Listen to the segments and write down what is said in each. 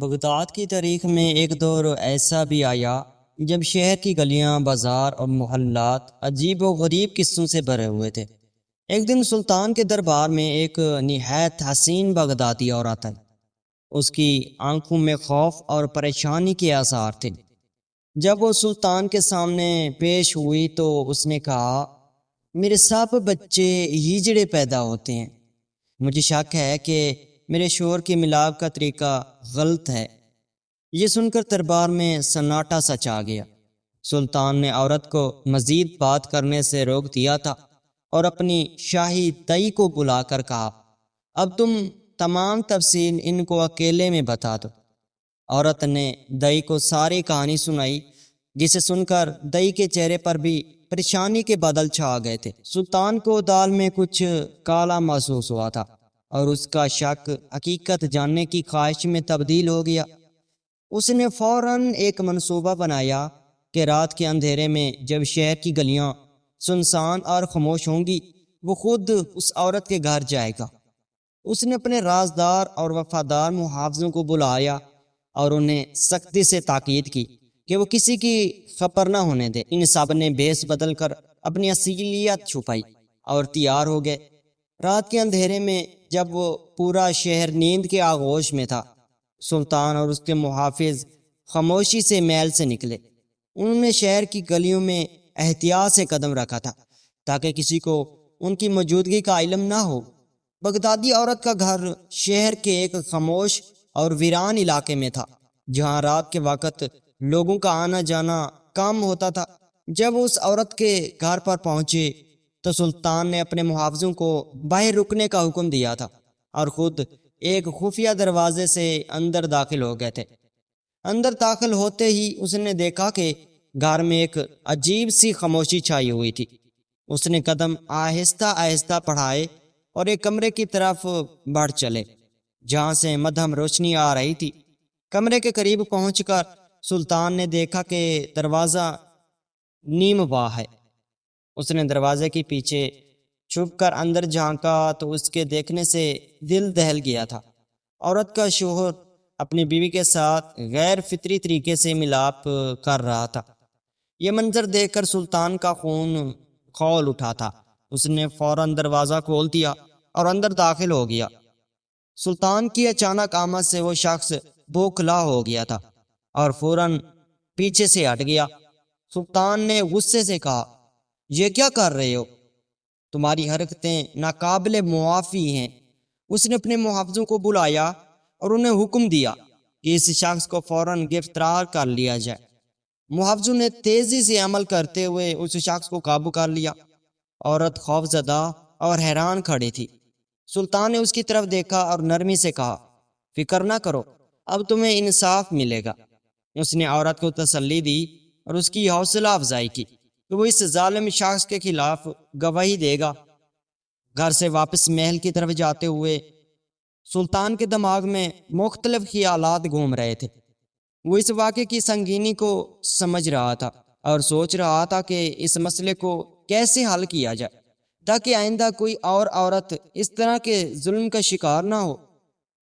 Baghdad کی تاریخ میں ایک دور ایسا بھی آیا جب شہر کی گلیاں، بازار اور محلات عجیب و غریب قصوں سے بھرے ہوئے تھے۔ ایک دن سلطان کے دربار میں ایک نہایت حسین بغدادی عورت آئی۔ اس کی آنکھوں میں خوف اور پریشانی کے آثار تھے۔ جب وہ سلطان کے سامنے پیش ہوئی تو اس نے کہا، میرے سب بچے ہیجڑے پیدا ہوتے ہیں۔ مجھے شک ہے کہ میرے شوہر کی ملاپ کا طریقہ غلط ہے۔ یہ سن کر دربار میں سناٹا سا چھا گیا۔ سلطان نے عورت کو مزید بات کرنے سے روک دیا تھا اور اپنی شاہی دئی کو بلا کر کہا، اب تم تمام تفصیل ان کو اکیلے میں بتا دو۔ عورت نے دئی کو ساری کہانی سنائی، جسے سن کر دئی کے چہرے پر بھی پریشانی کے بادل چھا گئے تھے۔ سلطان کو دال میں کچھ کالا محسوس ہوا تھا اور اس کا شک حقیقت جاننے کی خواہش میں تبدیل ہو گیا۔ اس نے فوراً ایک منصوبہ بنایا کہ رات کے اندھیرے میں جب شہر کی گلیاں سنسان اور خاموش ہوں گی، وہ خود اس عورت کے گھر جائے گا۔ اس نے اپنے رازدار اور وفادار محافظوں کو بلایا اور انہیں سختی سے تاکید کی کہ وہ کسی کی خبر نہ ہونے دے۔ ان سب نے بھیس بدل کر اپنی اصلیت چھپائی اور تیار ہو گئے۔ رات کے اندھیرے میں جب وہ پورا شہر نیند کے آغوش میں تھا، سلطان اور اس کے محافظ خاموشی سے محل سے نکلے۔ انہوں نے شہر کی گلیوں میں احتیاط سے قدم رکھا تھا تاکہ کسی کو ان کی موجودگی کا علم نہ ہو۔ بغدادی عورت کا گھر شہر کے ایک خاموش اور ویران علاقے میں تھا، جہاں رات کے وقت لوگوں کا آنا جانا کم ہوتا تھا۔ جب اس عورت کے گھر پر پہنچے تو سلطان نے اپنے محافظوں کو باہر رکنے کا حکم دیا تھا اور خود ایک خفیہ دروازے سے اندر داخل ہو گئے تھے۔ اندر داخل ہوتے ہی اس نے دیکھا کہ گھر میں ایک عجیب سی خاموشی چھائی ہوئی تھی۔ اس نے قدم آہستہ آہستہ بڑھائے اور ایک کمرے کی طرف بڑھ چلے جہاں سے مدھم روشنی آ رہی تھی۔ کمرے کے قریب پہنچ کر سلطان نے دیکھا کہ دروازہ نیم واہ ہے۔ اس نے دروازے کے پیچھے چھپ کر اندر جھانکا تو اس کے دیکھنے سے دل دہل گیا تھا۔ عورت کا شوہر اپنی بیوی کے ساتھ غیر فطری طریقے سے ملاپ کر رہا تھا۔ یہ منظر دیکھ کر سلطان کا خون کھول اٹھا تھا۔ اس نے فوراً دروازہ کھول دیا اور اندر داخل ہو گیا۔ سلطان کی اچانک آمد سے وہ شخص بوکھلا ہو گیا تھا اور فوراً پیچھے سے ہٹ گیا۔ سلطان نے غصے سے کہا، یہ کیا کر رہے ہو؟ تمہاری حرکتیں ناقابل معافی ہیں۔ اس نے اپنے محافظوں کو بلایا اور انہیں حکم دیا کہ اس شخص کو فوراً گرفتار کر لیا جائے۔ محافظوں نے تیزی سے عمل کرتے ہوئے اس شخص کو قابو کر لیا۔ عورت خوف زدہ اور حیران کھڑی تھی۔ سلطان نے اس کی طرف دیکھا اور نرمی سے کہا، فکر نہ کرو، اب تمہیں انصاف ملے گا۔ اس نے عورت کو تسلی دی اور اس کی حوصلہ افزائی کی کہ وہ اس ظالم شخص کے خلاف گواہی دے گا۔ گھر سے واپس محل کی طرف جاتے ہوئے سلطان کے دماغ میں مختلف خیالات گھوم رہے تھے۔ وہ اس واقعے کی سنگینی کو سمجھ رہا تھا اور سوچ رہا تھا کہ اس مسئلے کو کیسے حل کیا جائے تاکہ آئندہ کوئی اور عورت اس طرح کے ظلم کا شکار نہ ہو۔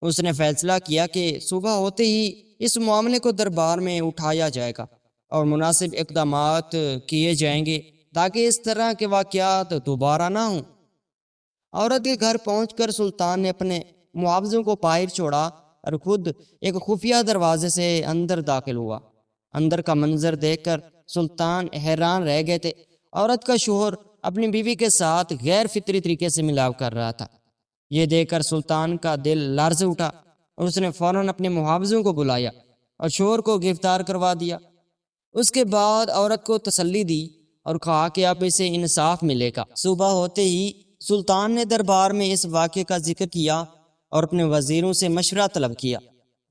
اس نے فیصلہ کیا کہ صبح ہوتے ہی اس معاملے کو دربار میں اٹھایا جائے گا اور مناسب اقدامات کیے جائیں گے تاکہ اس طرح کے واقعات دوبارہ نہ ہوں۔ عورت کے گھر پہنچ کر سلطان نے اپنے محافظوں کو باہر چھوڑا اور خود ایک خفیہ دروازے سے اندر داخل ہوا۔ اندر کا منظر دیکھ کر سلطان حیران رہ گئے تھے۔ عورت کا شوہر اپنی بیوی کے ساتھ غیر فطری طریقے سے ملاپ کر رہا تھا۔ یہ دیکھ کر سلطان کا دل لرز اٹھا اور اس نے فوراً اپنے محافظوں کو بلایا اور شوہر کو گرفتار کروا دیا۔ اس کے بعد عورت کو تسلی دی اور کہا کہ اب اسے انصاف ملے گا۔ صبح ہوتے ہی سلطان نے دربار میں اس واقعے کا ذکر کیا اور اپنے وزیروں سے مشورہ طلب کیا۔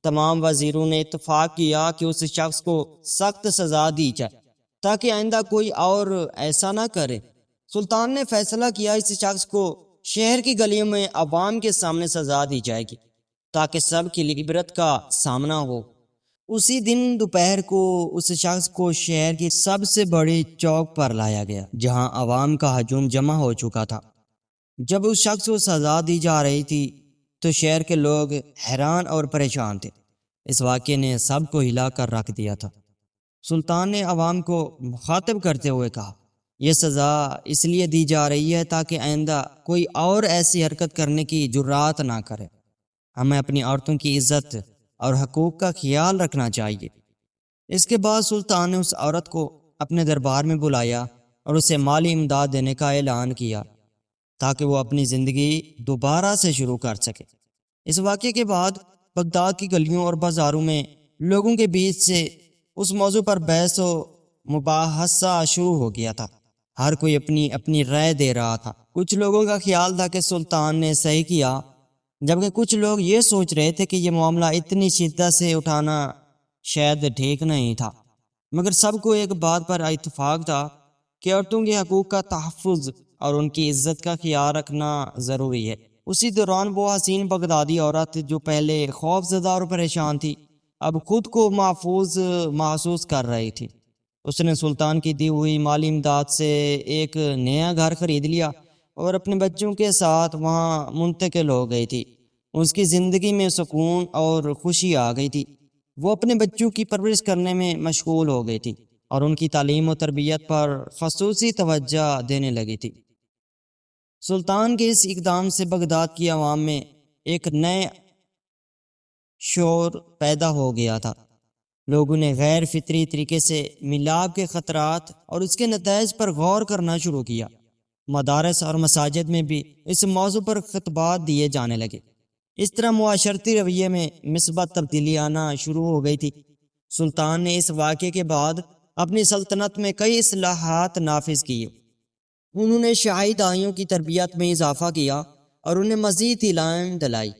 تمام وزیروں نے اتفاق کیا کہ اس شخص کو سخت سزا دی جائے تاکہ آئندہ کوئی اور ایسا نہ کرے۔ سلطان نے فیصلہ کیا اس شخص کو شہر کی گلیوں میں عوام کے سامنے سزا دی جائے گی تاکہ سب کے لیے عبرت کا سامنا ہو۔ اسی دن دوپہر کو اس شخص کو شہر کی سب سے بڑی چوک پر لایا گیا جہاں عوام کا ہجوم جمع ہو چکا تھا۔ جب اس شخص کو سزا دی جا رہی تھی تو شہر کے لوگ حیران اور پریشان تھے۔ اس واقعے نے سب کو ہلا کر رکھ دیا تھا۔ سلطان نے عوام کو مخاطب کرتے ہوئے کہا، یہ سزا اس لیے دی جا رہی ہے تاکہ آئندہ کوئی اور ایسی حرکت کرنے کی جرات نہ کرے۔ ہمیں اپنی عورتوں کی عزت اور حقوق کا خیال رکھنا چاہیے۔ اس کے بعد سلطان نے اس عورت کو اپنے دربار میں بلایا اور اسے مالی امداد دینے کا اعلان کیا تاکہ وہ اپنی زندگی دوبارہ سے شروع کر سکے۔ اس واقعے کے بعد بغداد کی گلیوں اور بازاروں میں لوگوں کے بیچ سے اس موضوع پر بحث و مباحثہ شروع ہو گیا تھا۔ ہر کوئی اپنی اپنی رائے دے رہا تھا۔ کچھ لوگوں کا خیال تھا کہ سلطان نے صحیح کیا، جبکہ کچھ لوگ یہ سوچ رہے تھے کہ یہ معاملہ اتنی شدت سے اٹھانا شاید ٹھیک نہیں تھا۔ مگر سب کو ایک بات پر اتفاق تھا کہ عورتوں کے حقوق کا تحفظ اور ان کی عزت کا خیال رکھنا ضروری ہے۔ اسی دوران وہ حسین بغدادی عورت جو پہلے خوف زدہ اور پریشان تھی، اب خود کو محفوظ محسوس کر رہی تھی۔ اس نے سلطان کی دی ہوئی مالی امداد سے ایک نیا گھر خرید لیا اور اپنے بچوں کے ساتھ وہاں منتقل ہو گئی تھی۔ اس کی زندگی میں سکون اور خوشی آ گئی تھی۔ وہ اپنے بچوں کی پرورش کرنے میں مشغول ہو گئی تھی اور ان کی تعلیم و تربیت پر خصوصی توجہ دینے لگی تھی۔ سلطان کے اس اقدام سے بغداد کی عوام میں ایک نئے شعور پیدا ہو گیا تھا۔ لوگوں نے غیر فطری طریقے سے میلاد کے خطرات اور اس کے نتائج پر غور کرنا شروع کیا۔ مدارس اور مساجد میں بھی اس موضوع پر خطبات دیے جانے لگے۔ اس طرح معاشرتی رویے میں مثبت تبدیلی آنا شروع ہو گئی تھی۔ سلطان نے اس واقعے کے بعد اپنی سلطنت میں کئی اصلاحات نافذ کیے۔ انہوں نے شاہی داعیوں کی تربیت میں اضافہ کیا اور انہیں مزید علم دلائی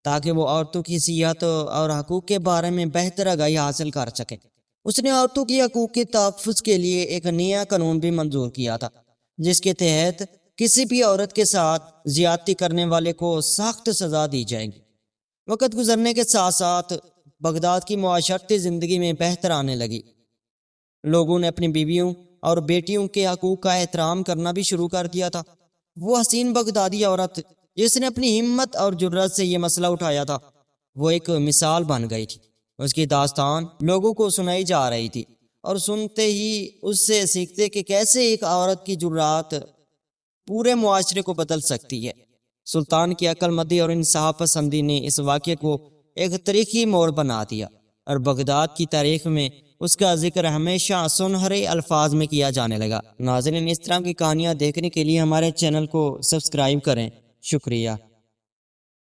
تاکہ وہ عورتوں کی صحت اور حقوق کے بارے میں بہتر آگاہی حاصل کر سکیں۔ اس نے عورتوں کی حقوق کے تحفظ کے لیے ایک نیا قانون بھی منظور کیا تھا، جس کے تحت کسی بھی عورت کے ساتھ زیادتی کرنے والے کو سخت سزا دی جائے گی۔ وقت گزرنے کے ساتھ ساتھ بغداد کی معاشرتی زندگی میں بہتر آنے لگی۔ لوگوں نے اپنی بیویوں اور بیٹیوں کے حقوق کا احترام کرنا بھی شروع کر دیا تھا۔ وہ حسین بغدادی عورت جس نے اپنی ہمت اور جرأت سے یہ مسئلہ اٹھایا تھا، وہ ایک مثال بن گئی تھی۔ اس کی داستان لوگوں کو سنائی جا رہی تھی اور سنتے ہی اس سے سیکھتے کہ کیسے ایک عورت کی جرأت پورے معاشرے کو بدل سکتی ہے۔ سلطان کی عقل مندی اور انصاف پسندی نے اس واقعے کو ایک تاریخی موڑ بنا دیا اور بغداد کی تاریخ میں اس کا ذکر ہمیشہ سنہرے الفاظ میں کیا جانے لگا۔ ناظرین، اس طرح کی کہانیاں دیکھنے کے لیے ہمارے چینل کو سبسکرائب کریں۔ شکریہ۔